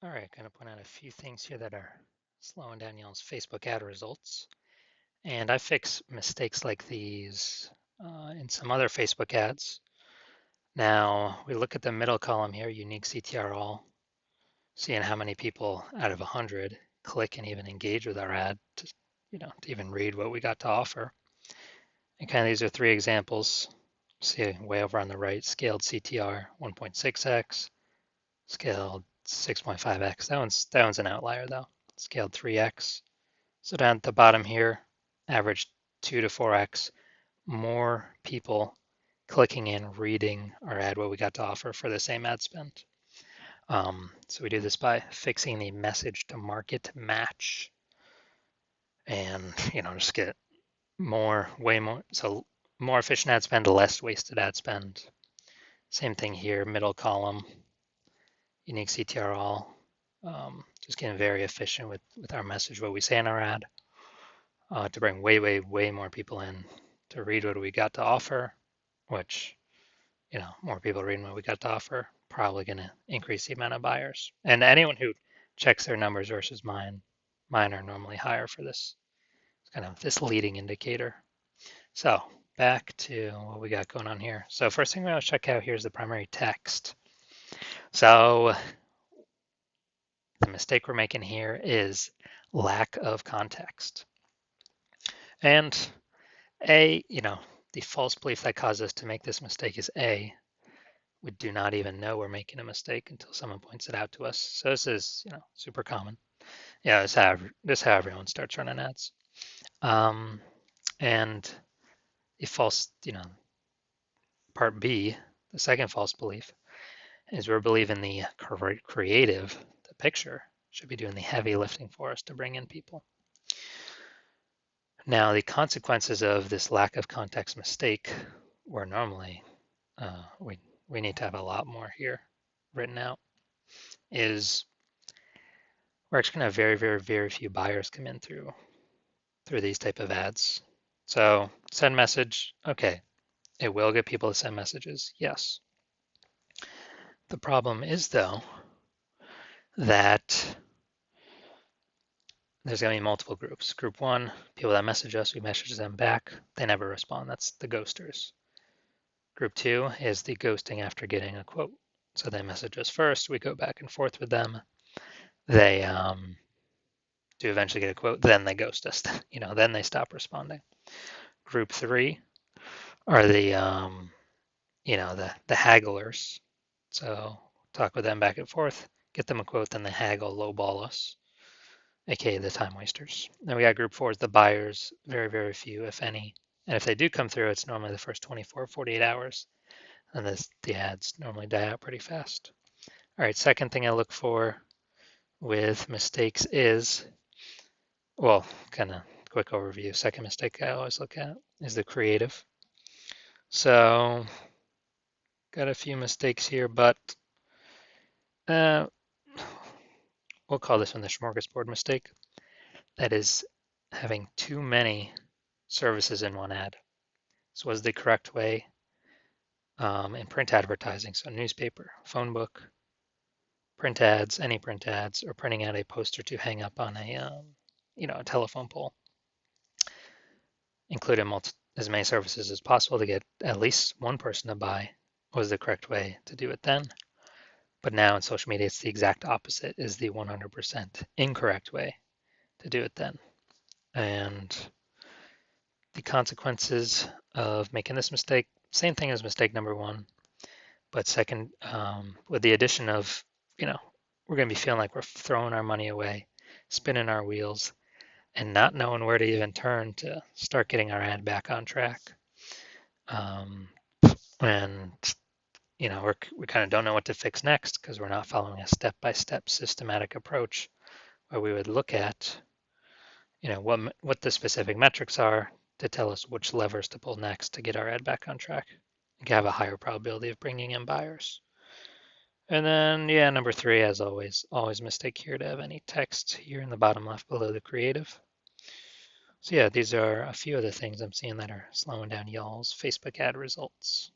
All right, going to point out a few things here that are slowing down y'all's Facebook ad results. And I fix mistakes like these in some other Facebook ads. Now, we look at the middle column here, unique CTR all, seeing how many people out of 100 click and even engage with our ad to even read what we got to offer. And kind of these are three examples. See way over on the right, scaled CTR 1.6x, scaled 6.5x. That one's an outlier though. Scaled 3x. So down at the bottom here, average 2 to 4x more people clicking in, reading our ad, what we got to offer for the same ad spend. So we do this by fixing the message to market match, and just get way more, so more efficient ad spend, less wasted ad spend. Same thing here, middle column, unique CTR all, just getting very efficient with our message, what we say in our ad, to bring way more people in to read what we got to offer, which, more people reading what we got to offer, probably going to increase the amount of buyers. And anyone who checks their numbers versus mine are normally higher for this kind of this leading indicator. So back to what we got going on here. So first thing we're going to check out here is the primary text. So the mistake we're making here is lack of context. And the false belief that caused us to make this mistake is we do not even know we're making a mistake until someone points it out to us. So this is, super common. Yeah, this is how everyone starts running ads. And the false, part B, the second false belief, is we're believing the creative, the picture, should be doing the heavy lifting for us to bring in people. Now, the consequences of this lack of context mistake, where normally we need to have a lot more here written out, is we're actually going to have very few buyers come in through these type of ads. So send message, okay, it will get people to send messages, yes. The problem is though that there's going to be multiple groups. Group one, people that message us, we message them back, they never respond. That's the ghosters. Group two is the ghosting after getting a quote. So they message us first, we go back and forth with them. They do eventually get a quote, then they ghost us. Then they stop responding. Group three are the hagglers. So talk with them back and forth, get them a quote, then they haggle, lowball us, aka the time wasters. Then we got group four is the buyers, very few, if any. And if they do come through, it's normally the first 24, 48 hours. And the ads normally die out pretty fast. All right, second thing I look for with mistakes is, well, kind of quick overview. Second mistake I always look at is the creative. So got a few mistakes here, but we'll call this one the smorgasbord mistake. That is having too many services in one ad. This was the correct way in print advertising. So newspaper, phone book, print ads, any print ads, or printing out a poster to hang up on a telephone pole. Include as many services as possible to get at least one person to buy was the correct way to do it then. But now in social media, it's the exact opposite, is the 100% incorrect way to do it then. And the consequences of making this mistake, same thing as mistake number one, but second, with the addition of, we're going to be feeling like we're throwing our money away, spinning our wheels, and not knowing where to even turn to start getting our ad back on track. And we kind of don't know what to fix next because we're not following a step-by-step systematic approach where we would look at, what the specific metrics are to tell us which levers to pull next to get our ad back on track and have a higher probability of bringing in buyers. And then, number three, as always mistake here to have any text here in the bottom left below the creative. So these are a few of the things I'm seeing that are slowing down y'all's Facebook ad results.